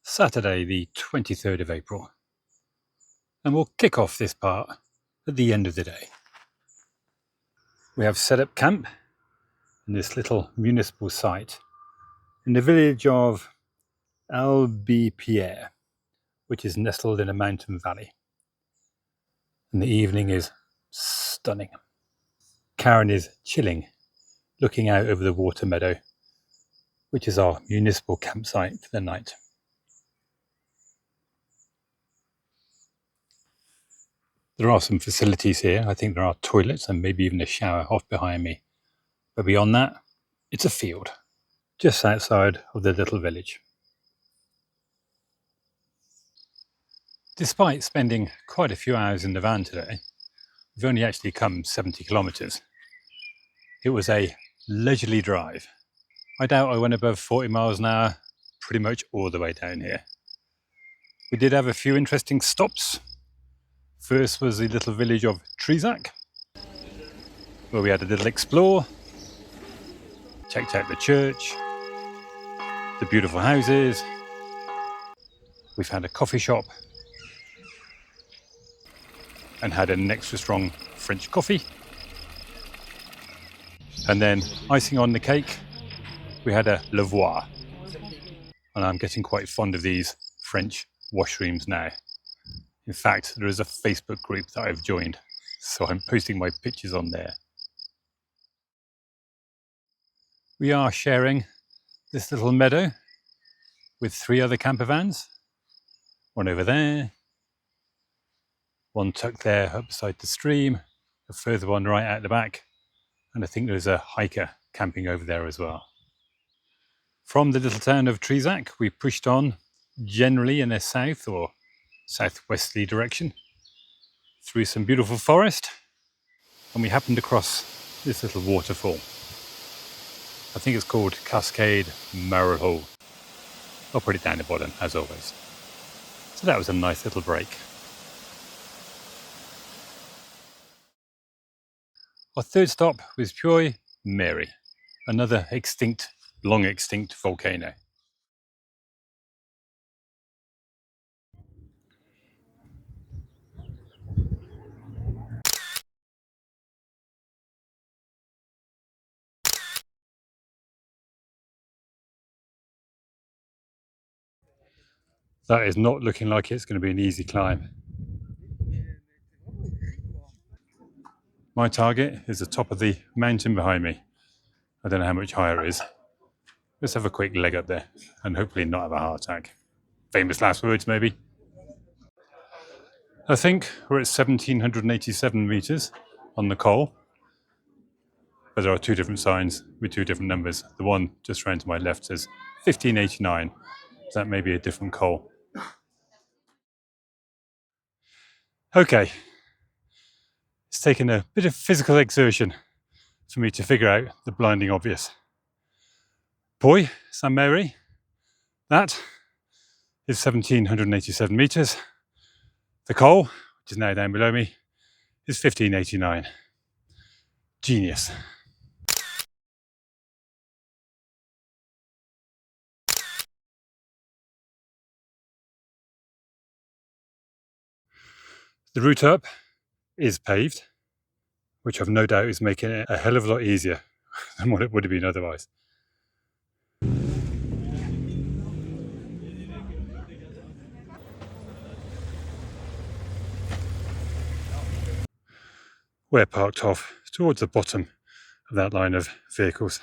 Saturday the 23rd of April, and we'll kick off this part at the end of the day. We have set up camp in this little municipal site in the village of Albepierre, which is nestled in a mountain valley. And the evening is stunning. Karen is chilling, looking out over the water meadow, which is our municipal campsite for the night. There are some facilities here. I think there are toilets and maybe even a shower off behind me. But beyond that, it's a field, just outside of the little village. Despite spending quite a few hours in the van today, we've only actually come 70 kilometres. It was a leisurely drive. I doubt I went above 40 miles an hour pretty much all the way down here. We did have a few interesting stops. First was the little village of Trizac, where we had a little explore, checked out the church, the beautiful houses. We found a coffee shop and had an extra strong French coffee. And then icing on the cake, we had a lavoir. And I'm getting quite fond of these French washrooms now. In fact, there is a Facebook group that I've joined, so I'm posting my pictures on there. We are sharing this little meadow with 3 other campervans. One over there, one tucked there up beside the stream, a further one right out the back, and I think there's a hiker camping over there as well. From the little town of Trizac, we pushed on generally in a south or southwesterly direction through some beautiful forest, and we happened across this little waterfall. I think it's called Cascade Marahole. I'll put it down the bottom as always. So that was a nice little break. Our third stop was Puy Mary, another long extinct volcano. That is not looking like it's going to be an easy climb. My target is the top of the mountain behind me. I don't know how much higher it is. Let's have a quick leg up there and hopefully not have a heart attack. Famous last words, maybe. I think we're at 1,787 meters on the col. But there are 2 different signs with 2 different numbers. The one just round to my left says 1589. So that may be a different col. Okay. It's taken a bit of physical exertion for me to figure out the blinding obvious. Puy Mary, that is 1,787 meters. The col, which is now down below me, is 1589. Genius. The route up is paved, which I've no doubt is making it a hell of a lot easier than what it would have been otherwise. We're parked off towards the bottom of that line of vehicles.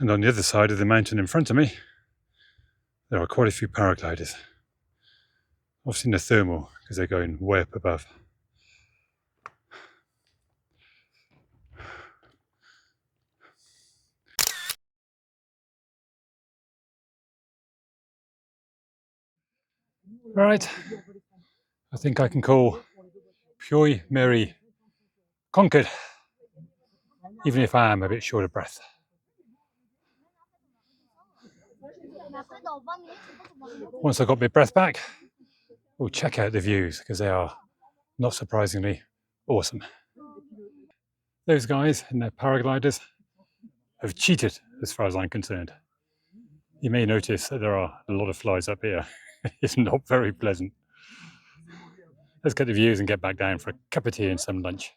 And on the other side of the mountain in front of me, there are quite a few paragliders. I've seen the thermal because they're going way up above. Right, I think I can call Puy Mary conquered, even if I am a bit short of breath. Once I got my breath back, we'll check out the views because they are, not surprisingly, awesome. Those guys in their paragliders have cheated as far as I'm concerned. You may notice that there are a lot of flies up here. It's not very pleasant. Let's get the views and get back down for a cup of tea and some lunch.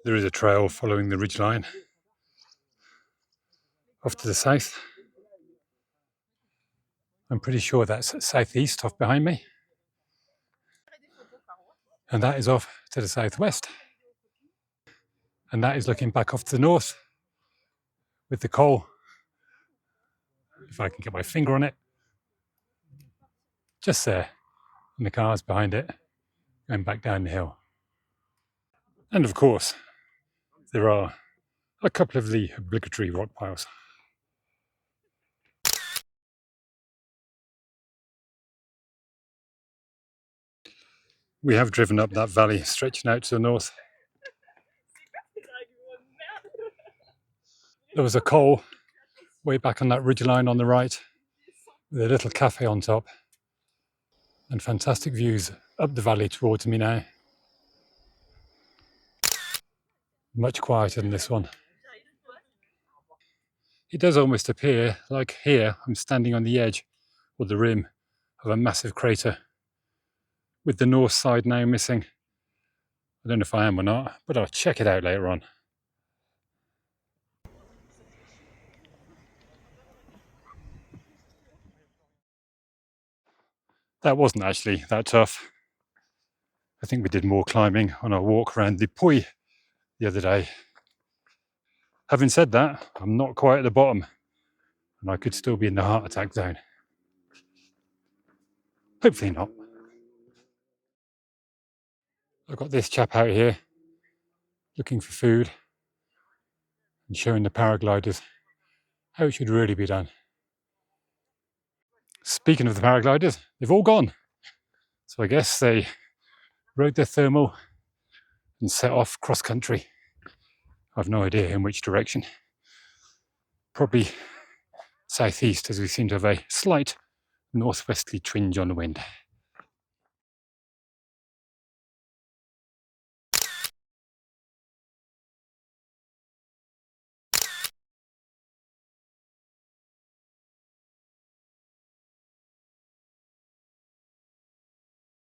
There is a trail following the ridgeline off to the south. I'm pretty sure that's southeast off behind me. And that is off to the southwest. And that is looking back off to the north with the coal, if I can get my finger on it, just there, and the cars behind it going back down the hill. And of course, there are a couple of the obligatory rock piles. We have driven up that valley stretching out to the north. There was a col way back on that ridgeline on the right with a little cafe on top and fantastic views up the valley towards me now. Much quieter than this one. It does almost appear like here I'm standing on the edge or the rim of a massive crater with the north side now missing. I don't know if I am or not, but I'll check it out later on. That wasn't actually that tough. I think we did more climbing on our walk around the Puy the other day. Having said that, I'm not quite at the bottom and I could still be in the heart attack zone. Hopefully not. I've got this chap out here looking for food and showing the paragliders how it should really be done. Speaking of the paragliders, they've all gone. So I guess they rode their thermal and set off cross country. I've no idea in which direction. Probably southeast, as we seem to have a slight northwesterly twinge on the wind.